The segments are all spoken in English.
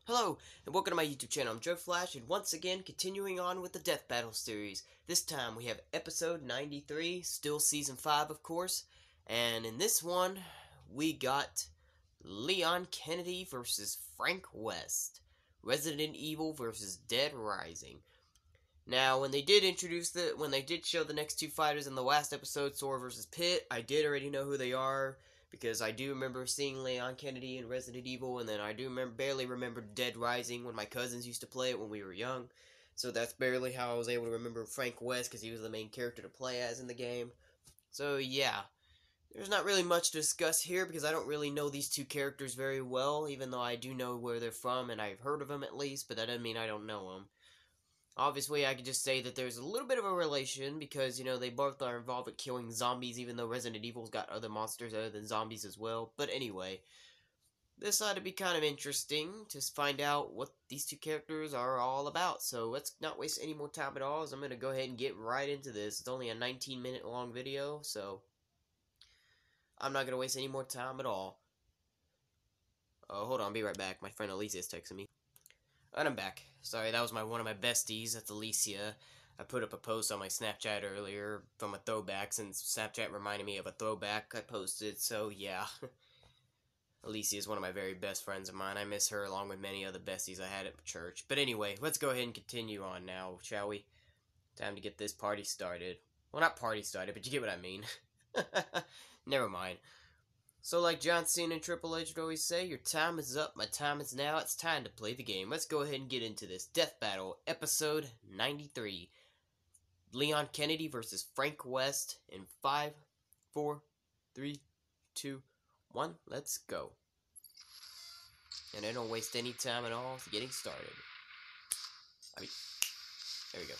Hello, and welcome to my YouTube channel. I'm Joe Flash, and once again, continuing on with the Death Battle series. This time, we have episode 93, still season 5, of course. And in this one, we got Leon Kennedy versus Frank West. Resident Evil versus Dead Rising. Now, when they did show the next two fighters in the last episode, Sora versus Pit, I did already know who they are. Because I do remember seeing Leon Kennedy in Resident Evil, and then I do barely remember Dead Rising when my cousins used to play it when we were young. So that's barely how I was able to remember Frank West, because he was the main character to play as in the game. So yeah, there's not really much to discuss here, because I don't really know these two characters very well, even though I do know where they're from, and I've heard of them at least, but that doesn't mean I don't know them. Obviously, I could just say that there's a little bit of a relation, because, you know, they both are involved with killing zombies, even though Resident Evil's got other monsters other than zombies as well. But anyway, this ought to be kind of interesting to find out what these two characters are all about. So let's not waste any more time at all, as I'm going to go ahead and get right into this. It's only a 19-minute long video, so I'm not going to waste any more time at all. Oh, hold on, I'll be right back. My friend Alicia is texting me. And I'm back. Sorry, that was one of my besties. That's Alicia. I put up a post on my Snapchat earlier from a throwback, since Snapchat reminded me of a throwback I posted, so yeah. Alicia is one of my very best friends of mine. I miss her along with many other besties I had at church. But anyway, let's go ahead and continue on now, shall we? Time to get this party started. Well, not party started, but you get what I mean. Never mind. So like John Cena and Triple H would always say, your time is up, my time is now, it's time to play the game. Let's go ahead and get into this. Death Battle, episode 93. Leon Kennedy versus Frank West in 5, 4, 3, 2, 1. Let's go. And I don't waste any time at all getting started. There we go.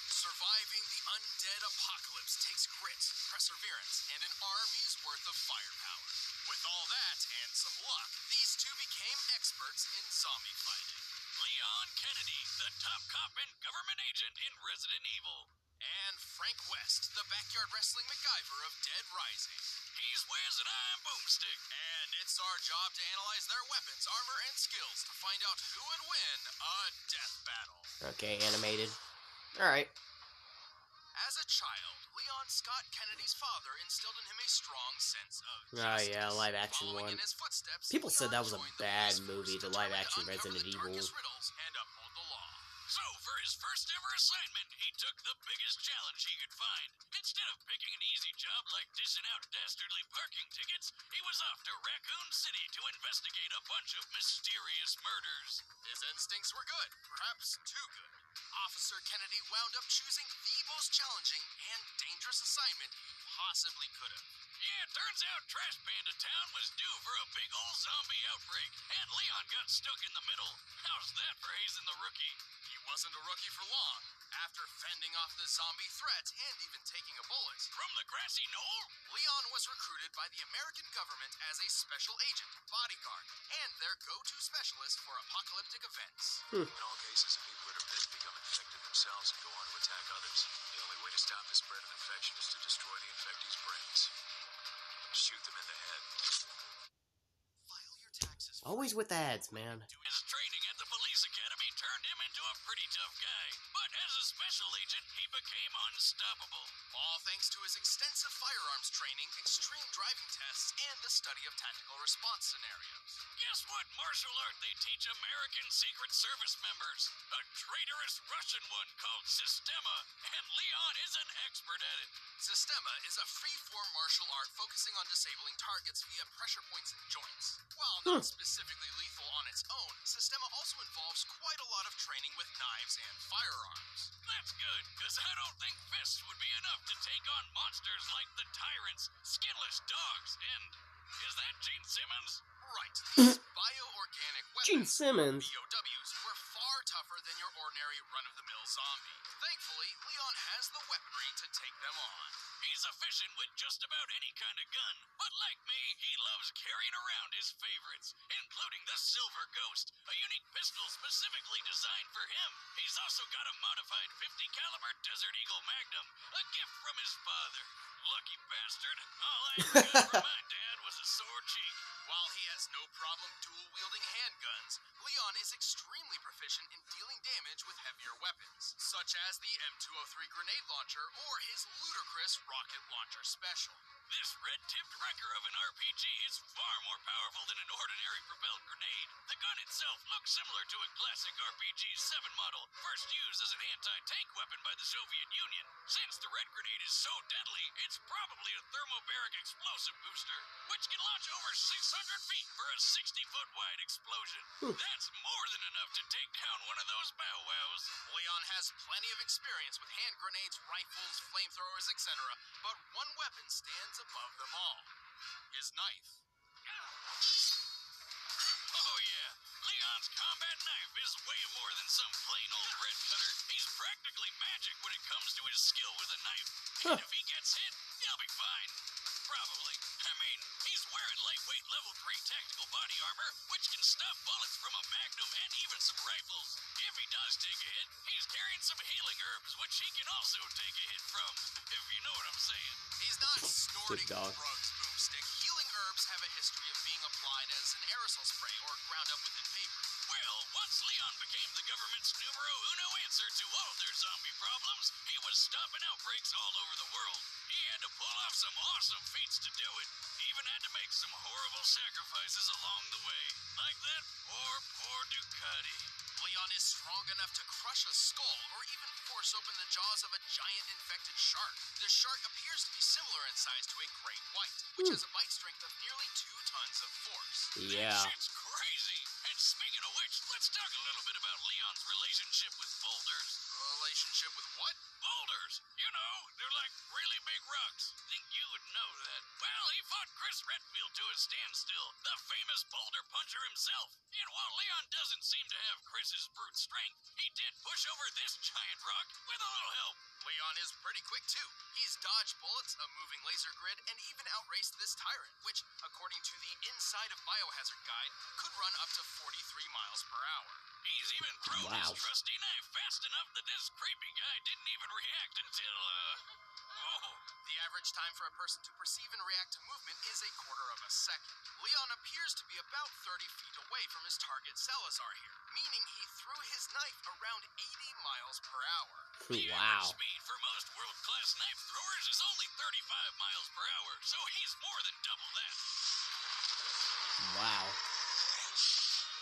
Surviving the undead apocalypse takes grit, perseverance, and an army's worth of firepower. With all that and some luck, these two became experts in zombie fighting. Leon Kennedy, the top cop and government agent in Resident Evil. And Frank West, the backyard wrestling MacGyver of Dead Rising. He's wears an iron boomstick. And it's our job to analyze their weapons, armor, and skills to find out who would win a death battle. Okay, animated. Alright. As a child, Leon Scott Kennedy's father instilled in him a strong sense of justice. Oh yeah, live action one. People said that was a bad movie, the live action Resident Evil. So, for his first ever assignment, he took the biggest challenge he could find. Instead of picking an easy job like dishing out dastardly parking tickets, he was off to Raccoon City to investigate a bunch of mysterious murders. His instincts were good, perhaps too good. Officer Kennedy wound up choosing the most challenging and dangerous assignment he possibly could have. Yeah, turns out Trash Panda Town was due for a big ol' zombie outbreak, and Leon got stuck in the middle. How's that for hazing the rookie? He wasn't a rookie for long. After fending off the zombie threat and even taking a bullet from the grassy knoll, Leon was recruited by the American government as a special agent, bodyguard, and their go-to specialist for apocalyptic events. In all cases, the people that are bit become infected themselves and go on to attack others. The only way to stop the spread of infection is to destroy the infectees' brains. Shoot them in the head. File your taxes. Always with ads, man. His training at the police academy turned him into a pretty tough guy, but as a special agent, he became unstoppable. All thanks to his extensive firearms training, extreme driving tests, and the study of tactical response scenarios. Guess what martial art they teach American Secret Service members? A traitorous Russian one called Sistema, and Leon is an expert at it. Sistema is a free-form martial art focusing on disabling targets via pressure points and joints. While not specifically lethal on its own, Sistema also involves quite a lot of training with knives and firearms. That's good, because I don't think fists would be enough to take on monsters like the Tyrants, Skinless Dogs, and... is that Gene Simmons? Right, these bioorganic Gene weapons, Simmons. BOWs, were far tougher than your ordinary run-of-the-mill zombie. Thankfully, Leon has the weaponry to take them on. He's efficient with just about any kind of gun, but But like me, he loves carrying around his favorites, including the Silver Ghost, a unique pistol specifically designed for him. He's also got a modified 50 caliber Desert Eagle Magnum, a gift from his father. Lucky bastard. All I ever got from my dad was a sore cheek. While he has no problem dual-wielding handguns, Leon is extremely proficient in dealing damage with heavier weapons, such as the M203 grenade launcher or his ludicrous rocket launcher special. This red-tipped wrecker of an RPG is far more powerful than an ordinary propelled grenade. The gun itself looks similar to a classic RPG-7 model, first used as an anti-tank weapon by the Soviet Union. Since the red grenade is so deadly, it's probably a thermobaric explosive booster, which can launch over 600 feet for a 60-foot wide explosion. That's more than enough to take down one of those bow-wows. Leon has plenty of experience with hand grenades, rifles, flamethrowers, etc., but one weapon stands above them all: his knife. Oh yeah, Leon's combat knife is way more than some plain old red cutter. He's practically magic when it comes to his skill with a knife. And if he gets hit, he'll be fine. Probably. I mean, he's wearing lightweight level 3 tactical body armor, which can stop bullets from a magnum and even some rifles. If he does take a hit, he's carrying some healing herbs, which he can also take a hit from, if you know what I'm saying. He's not snorting drugs, Boomstick. Healing herbs have a history of being applied as an aerosol spray or ground up within paper. Well, once Leon became the government's numero uno answer to all their zombie problems, he was stopping outbreaks all over the world. He had to pull off some awesome feats to do it. He even had to make some horrible sacrifices along the way. Like that poor Ducati. Leon is strong enough to crush a skull or even force open the jaws of a giant infected shark. The shark appears to be similar in size to a great white, which has a bite strength of nearly 2 tons of force. Yeah. That shit's crazy. And speaking of which, let's talk a little bit about Leon's relationship with boulders. Relationship with what? Boulders. You know, they're like really big rocks. Think you would know that. Well, he fought Chris Redfield to a standstill, the famous boulder puncher himself. And while Leon doesn't seem to have Chris's brute strength, he did push over this giant rock with a little help. Leon is pretty quick too. He's dodged bullets, a moving laser grid, and even outraced this tyrant, which, according to the Inside of Biohazard guide, could run up to 43 miles per hour. He's even thrown his trusty knife fast enough that this creepy guy didn't even react until, The average time for a person to perceive and react to movement is a quarter of a second. Leon appears to be about 30 feet away from his target Salazar here, meaning he threw his knife around 80 miles per hour. The average speed for most world-class knife throwers is only 35 miles per hour, so he's more than double that. Wow.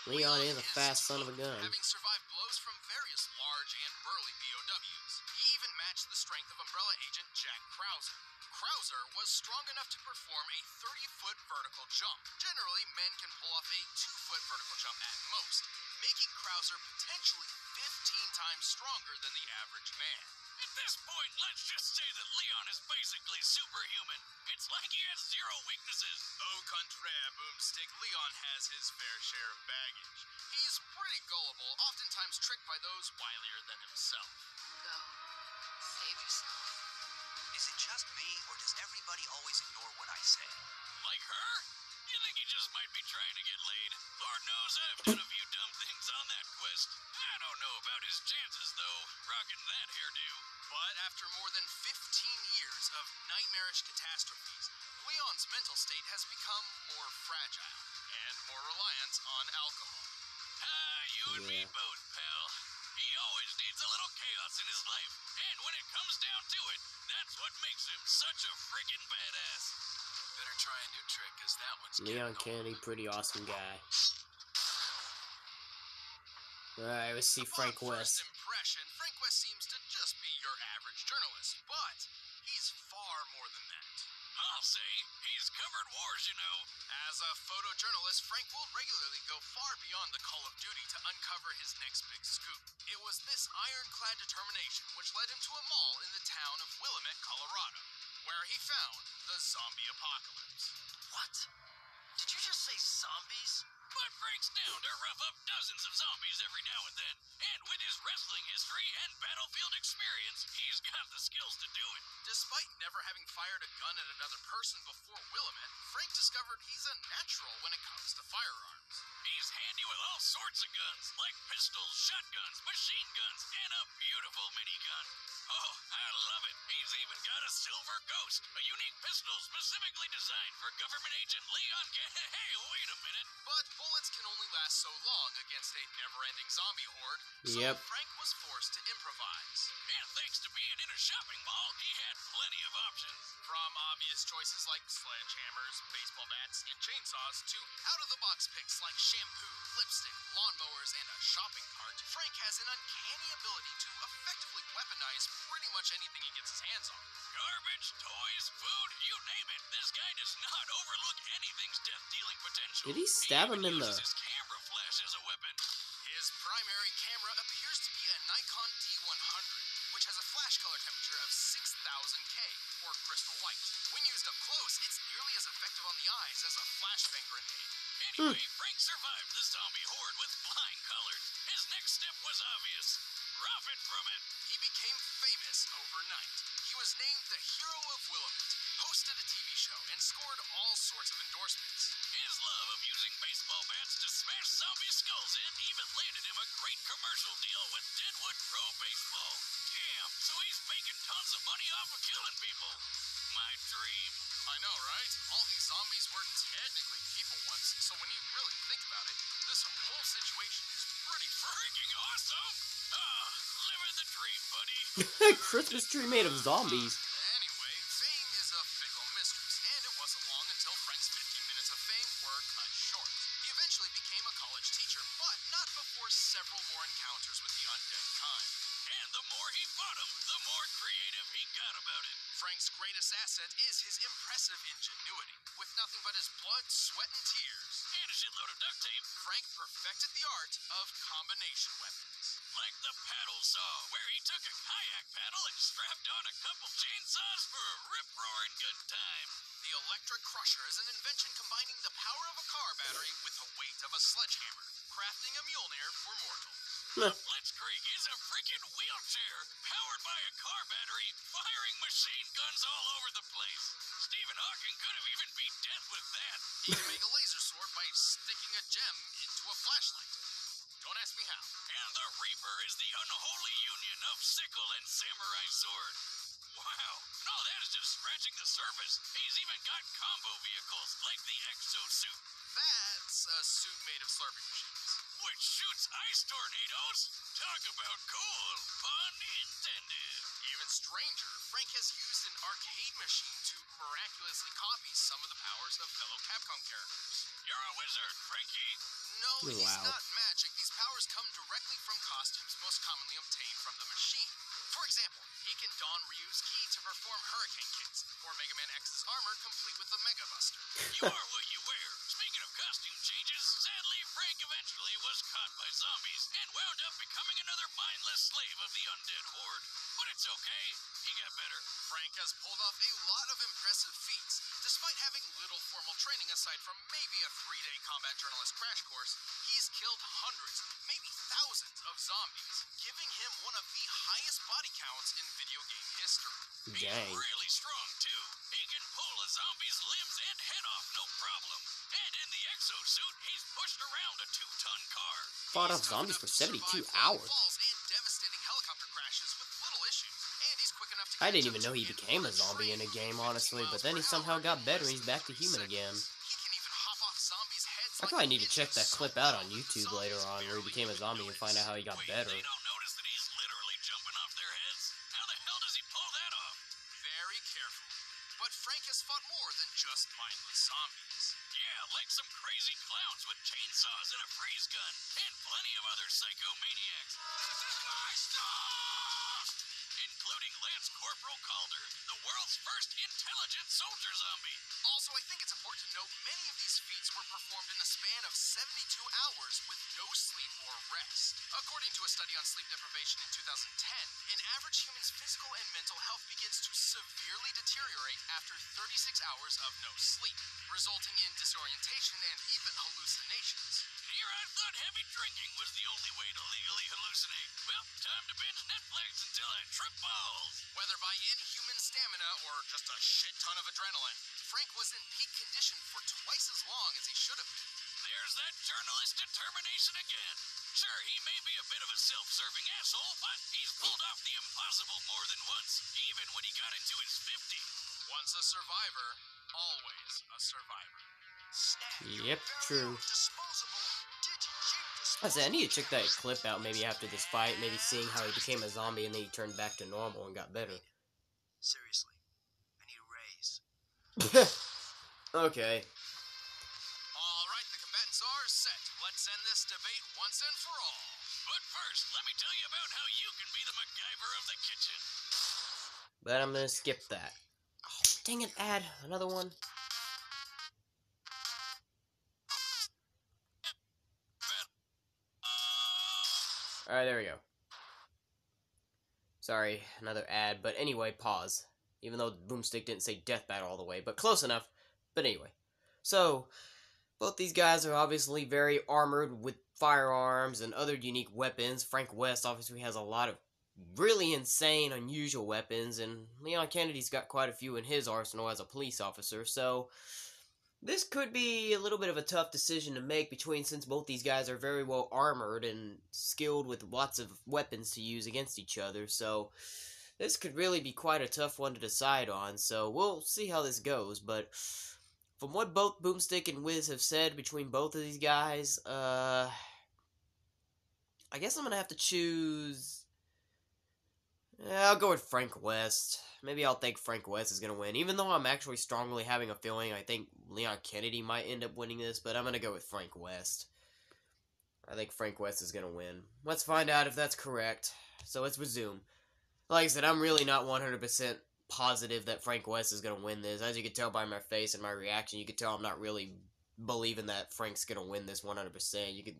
Leon is a fast son of a gun. Having survived blows from various large and burly BOWs. He even matched the strength of Umbrella agent Jack Krauser. Krauser was strong enough to perform a 30-foot vertical jump. Generally, men can pull off a 2-foot vertical jump at most, making Krauser potentially 15 times stronger than the average man. At this point, let's just say that Leon is basically superhuman. It's like he has zero weaknesses. Au contraire, Boomstick, Leon has his fair share of baggage. He's pretty gullible, oftentimes tricked by those wilier than himself. Go. Save yourself. Is it just me, or does everybody always ignore what I say? Like her? You think he just might be trying to get laid? Lord knows I've done a few dumb things on that quest. I don't know about his chances, though, rocking that hairdo. But after more than 15 years of nightmarish catastrophes, Leon's mental state has become more fragile and more reliant on alcohol. You and me both, pal. He always needs a little chaos in his life, and when it comes down to it, that's what makes him such a friggin' badass. Better try a new trick, cause that one's Leon Kennedy, pretty awesome guy. Alright, let's see Frank West. First impression, Frank West seems to just be your average journalist, but he's far more than that. I'll say, he's covered wars, you know. As a photojournalist, Frank will regularly go far beyond the call of duty to uncover his next big scoop. It was this ironclad determination which led him to a mall in the town of Willamette, Colorado, where he found the zombie apocalypse. What? Did you just say zombies? But Frank's down to rough up dozens of zombies every now and then, and with his wrestling history and battlefield experience, he's got the skills to do it. Despite never having fired a gun at another person before Willamette, Frank discovered he's a natural when it comes to firearms. He's handy with all sorts of guns, like pistols, shotguns, machine guns, and a beautiful minigun. Oh, I love it. He's even got a Silver Ghost, a unique pistol specifically designed for government agent Leon Hey, wait a minute. But bullets can only last so long against a never-ending zombie horde, so Yep. Frank was forced to improvise. And thanks to being in a shopping mall, he had plenty of options. From obvious choices like sledgehammers, baseball bats, and chainsaws to out-of-the-box picks like shampoo, lipstick, lawnmowers, and a shopping cart, Frank has an uncanny ability to effectively weaponize pretty much anything he gets his hands on. Garbage, toys, food, you name it. This guy does not overlook anything's death-dealing potential. Did he stab him in the... Uses his camera flash as a weapon. His primary camera appears to be a Nikon D100, which has a flash color temperature of 6000 K, or crystal white. When used up close, it's nearly as effective on the eyes as a flashbang grenade. Anyway, Frank survived the zombie horde with flying colors. His next step was obvious. Profit from it. He became famous overnight. He was named the Hero of Willamette, hosted a TV show, and scored all sorts of endorsements. His love of using baseball bats to smash zombie skulls in even landed him a great commercial deal with Deadwood Pro Baseball. Damn, so he's making tons of money off of killing people. My dream. I know, right? All these zombies were technically people once, so when you really think about it, this whole situation is pretty Freaking awesome! Ah, living the dream, buddy. Christmas tree made of zombies. Anyway, fame is a fickle mistress, and it wasn't long until Frank's 15 minutes of fame were cut short. He eventually became a college teacher, but not before several more encounters with the undead kind. And the more he fought him, the more creative he got about it. Frank's greatest asset is his impressive ingenuity. With nothing but his blood, sweat, and tears, And a shitload of duct tape. Frank perfected the art of combination weapons. Like the paddle saw, where he took a kayak paddle and strapped on a couple chainsaws for a rip-roaring good time. The electric crusher is an invention combining the power of a car battery with the weight of a sledgehammer, crafting a Mjolnir for mortals. Blitzkrieg is a freaking wheelchair, powered by a car battery, firing machine guns all over the place. Stephen Hawking could have even beat death with that. He can make a laser sword by sticking a gem into a flashlight. Don't ask me how. And the Reaper is the unholy union of sickle and samurai sword. Wow, no, that is just scratching the surface. He's even got combo vehicles, like the exosuit, That's a suit made of slurping machines. which shoots ice tornadoes. Talk about cool, pun intended. Even stranger, Frank has used an arcade machine to miraculously copy some of the powers of fellow Capcom characters. You're a wizard, Frankie. No, he's Wow. not magic. These powers come directly from costumes most commonly obtained from the machine. For example, he can don Ryu's ki to perform hurricane kicks, or Mega Man X's armor complete with the Mega Buster. You are what you wear. Speaking of costume changes, sadly, Frank eventually was caught by zombies and wound up becoming another mindless slave of the undead horde. But it's okay, he got better. Frank has pulled off a lot of impressive feats. Despite having little formal training aside from maybe a 3-day combat journalist crash course, he's killed hundreds, maybe thousands of zombies, giving him one of the highest body counts in video game history. Dang. He's really strong, too. He can pull a zombie's limbs and head off no problem. And in the exosuit, he's pushed around a 2-ton car. Fought off He's tough zombies enough for to 72 survive hours. falls and devastating helicopter crashes with little issues. And he's quick enough to I didn't catch even up know to he an became a older zombie in a train game, moving honestly, 50 but then he miles per somehow hour got in better and less he's than back to 3 human seconds. again. He can even hop off zombies' heads I like probably a need to check ninja that so clip out on well, YouTube zombies later on where he barely became a even zombie and find out how he got Wait, better. they don't notice that he's literally jumping off their heads? How the hell does he pull that off? Very careful. But Frank has fought more than just mindless zombies. Yeah, like some crazy clowns with chainsaws and a freeze gun, and plenty of other psychomaniacs. This is my stuff! Including Lance Corporal Calder, the world's first intelligent soldier zombie. Also, I think it's important to note many of these feats were performed in the span of 72 hours with no sleep or rest. According to a study on sleep deprivation in 2010, an average human's physical and mental health begins to severely deteriorate after 36 hours of no sleep, resulting in disorientation and even hallucinations. He thought heavy drinking was the only way to legally hallucinate. Well, time to binge Netflix until I trip balls. Whether by inhuman stamina or just a shit ton of adrenaline, Frank was in peak condition for twice as long as he should have been. There's that journalist determination again. Sure, he may be a bit of a self-serving asshole, but he's pulled off the impossible more than once, even when he got into his 50s. Once a survivor, always a survivor. Yep, true. I said, I need to check that clip out maybe after this fight, maybe seeing how he became a zombie and then he turned back to normal and got better. Seriously, I need a raise. Okay. Alright, the combatants are set. Let's end this debate once and for all. But first, let me tell you about how you can be the MacGyver of the kitchen. But I'm gonna skip that. Oh, dang it, add another one. Alright, there we go. Sorry, another ad, but anyway, pause. Even though Boomstick didn't say death battle all the way, but close enough. But anyway. So, both these guys are obviously very armored with firearms and other unique weapons. Frank West obviously has a lot of really insane, unusual weapons, and Leon Kennedy's got quite a few in his arsenal as a police officer, so this could be a little bit of a tough decision to make since both these guys are very well armored and skilled with lots of weapons to use against each other, so this could really be quite a tough one to decide on, so we'll see how this goes, but from what both Boomstick and Wiz have said between both of these guys, I guess I'm gonna have to choose. I'll go with Frank West. Maybe I'll think Frank West is going to win. Even though I'm actually strongly having a feeling I think Leon Kennedy might end up winning this, but I'm going to go with Frank West. I think Frank West is going to win. Let's find out if that's correct. So let's resume. Like I said, I'm really not 100% positive that Frank West is going to win this. As you can tell by my face and my reaction, you can tell I'm not really believing that Frank's going to win this 100%. You could...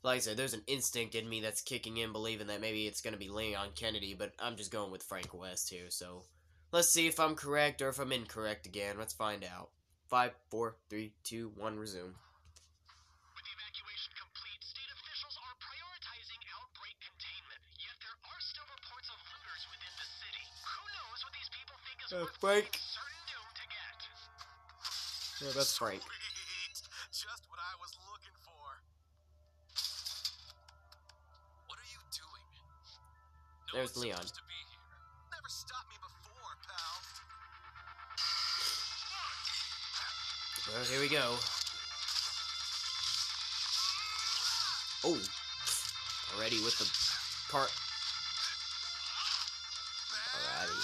Like I said, there's an instinct in me that's kicking in, believing that maybe it's going to be Leon Kennedy, but I'm just going with Frank West here, so let's see if I'm correct or if I'm incorrect again. Let's find out. 5, 4, 3, 2, 1, resume. With evacuation complete, state officials are prioritizing outbreak containment, yet there are still reports of looters within the city. Who knows what these people think is worth Frank. certain doom to get? Yeah, that's Frank. Sweet. Just what I was looking for. What are you doing? No There's one's Leon. supposed to be here. Never stopped me before, pal. Well, here we go. Oh, already with the cart. Alrighty.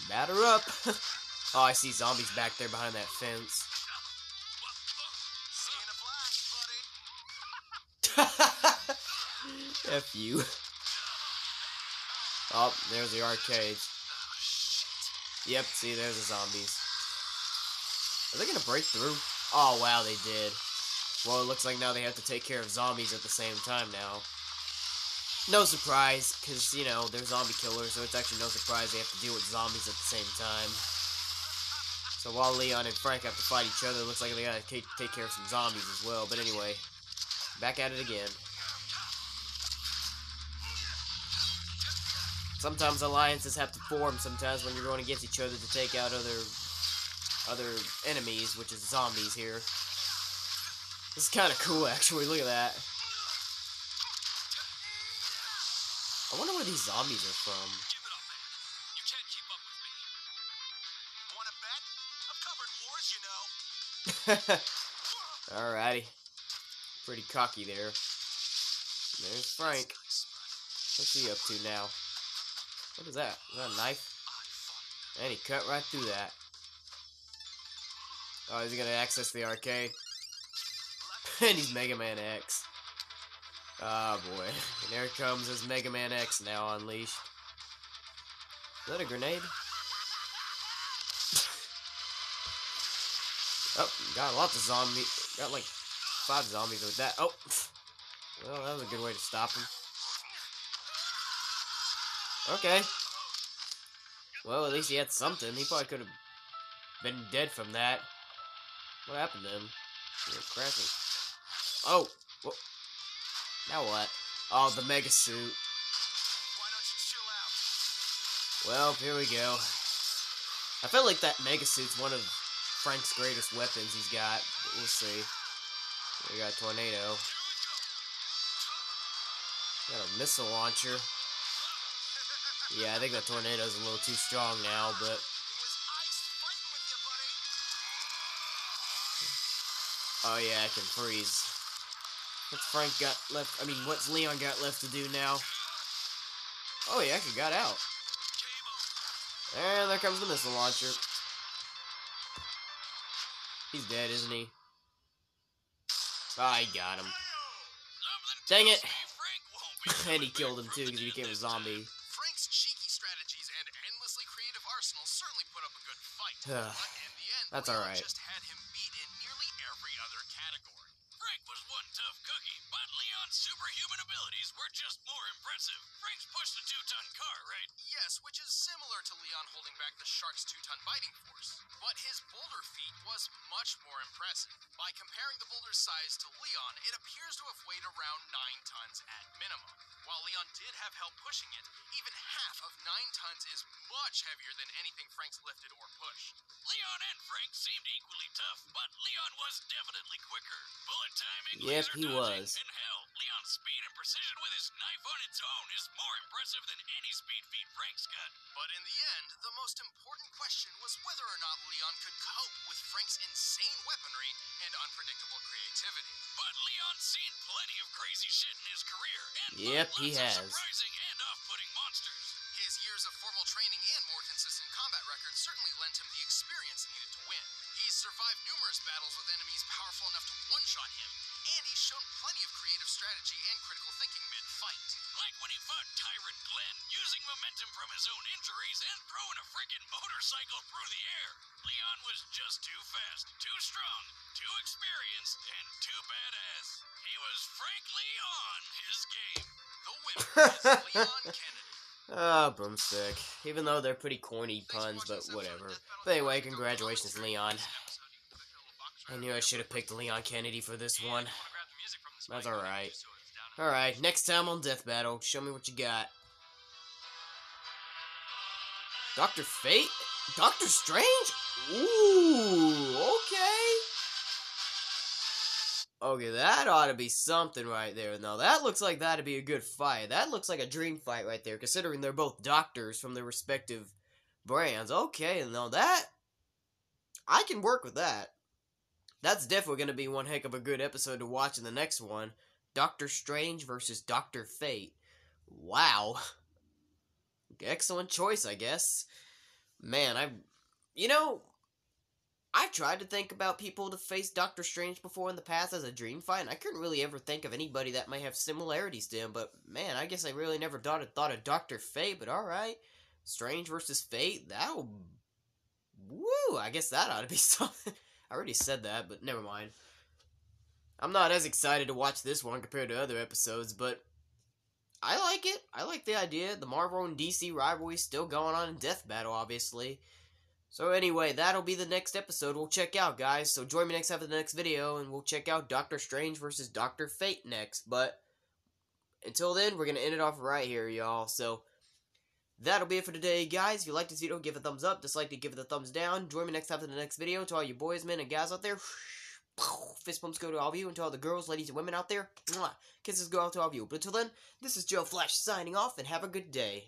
Batter up. Oh, I see zombies back there behind that fence. See you in a flash, buddy. F you. Oh, there's the arcades. Yep, see, there's the zombies. Are they gonna break through? Oh, wow, they did. Well, it looks like now they have to take care of zombies at the same time now. No surprise, because, you know, they're zombie killers, so it's actually no surprise they have to deal with zombies at the same time. So while Leon and Frank have to fight each other, it looks like they gotta take care of some zombies as well. But anyway, back at it again. Sometimes alliances have to form sometimes when you're going against each other to take out other enemies, which is zombies here. This is kind of cool, actually. Look at that. I wonder where these zombies are from. Give it up, man. You can't keep up with me. Want to bet? I've covered wars, you know. Alrighty. Pretty cocky there. There's Frank. What's he up to now? What is that? Is that a knife? And he cut right through that. Oh, is he gonna access the arcade? And he's Mega Man X. Ah, boy. And there comes his Mega Man X now unleashed. Is that a grenade? Oh, got lots of zombies. Got like 5 zombies with that. Oh! Well, that was a good way to stop him. Okay. Well, at least he had something. He probably could have been dead from that. What happened to him? He went crashing. Oh! Whoa. Now what? Oh, the mega suit. Why don't you chill out? Well, here we go. I feel like that mega suit's one of Frank's greatest weapons he's got. But we'll see. We got a tornado. Got a missile launcher. Yeah, I think that tornado's a little too strong now, but... It was ice fighting with you, buddy. Oh yeah, I can freeze. What's Frank got left? I mean, what's Leon got left to do now? Oh, he actually got out. And there comes the missile launcher. He's dead, isn't he? Ah, he got him. Dang it! And he killed him too because he became a zombie. Frank's cheeky strategies and endlessly creative arsenal certainly put up a good fight. But in the end, That's Leon alright. just had him beat in nearly every other category. Frank was one tough cookie, but Leon's superhuman abilities were just more impressive. Frank's pushed a 2-ton car, right? Yes, which is similar to Leon holding back the shark's 2-ton biting force. But his boulder feat was much more impressive. By comparing the boulder's size to Leon, it appears to have weighed around 9 tons at minimum. While Leon did have help pushing it, even half of 9 tons is much heavier than anything Frank's lifted or pushed. Leon and Frank seemed equally tough, but Leon was definitely quicker. Bullet timing, Yep, laser he dodging, was. and hell, Leon's speed and precision with his knife on its own is more impressive than any speed feat Frank's got. But in the end, the most important question was whether or not Leon could cope with Frank's insane weaponry and unpredictable creativity. But Leon's seen plenty of crazy shit in his career, and Yep, fought he lots has. of surprising and off-putting monsters. His years of formal training and more consistent combat record certainly lent him the experience needed to win. He's survived numerous battles with enemies powerful enough to one-shot him, and he's shown plenty of creative strategy and critical thinking mid-fight. Like when he fought Tyrant Glenn, using momentum from his own injuries and throwing a freaking motorcycle through the air. Leon was just too fast, too strong, too experienced, and too badass. He was frankly on his game. The winner is Leon Kennedy. Ah, broomstick. Even though they're pretty corny puns, but whatever. But anyway, congratulations, Leon. I knew I should have picked Leon Kennedy for this one. That's alright. Alright, next time on Death Battle, show me what you got. Dr. Fate? Doctor Strange? Ooh, okay. Okay, that ought to be something right there. Now, that looks like that'd be a good fight. That looks like a dream fight right there, considering they're both doctors from their respective brands. Okay, now that... I can work with that. That's definitely going to be one heck of a good episode to watch in the next one. Doctor Strange versus Dr. Fate. Wow. Excellent choice, I guess. Man, I've tried to think about people to face Doctor Strange before in the past as a dream fight, and I couldn't really ever think of anybody that might have similarities to him, but man, I guess I really never thought of Dr. Fate, but alright. Strange versus Fate, that'll... Woo! I guess that ought to be something. I already said that, but never mind. I'm not as excited to watch this one compared to other episodes, but I like it. I like the idea. The Marvel and DC rivalry is still going on in Death Battle, obviously. So anyway, that'll be the next episode we'll check out, guys. So join me next time for the next video, and we'll check out Doctor Strange versus Dr. Fate next. But until then, we're going to end it off right here, y'all. So that'll be it for today, guys. If you liked this video, give it a thumbs up. Dislike it, give it a thumbs down. Join me next time for the next video. To all you boys, men, and guys out there, fist bumps go to all of you. And to all the girls, ladies, and women out there, kisses go out to all of you. But until then, this is Joe Flash signing off, and have a good day.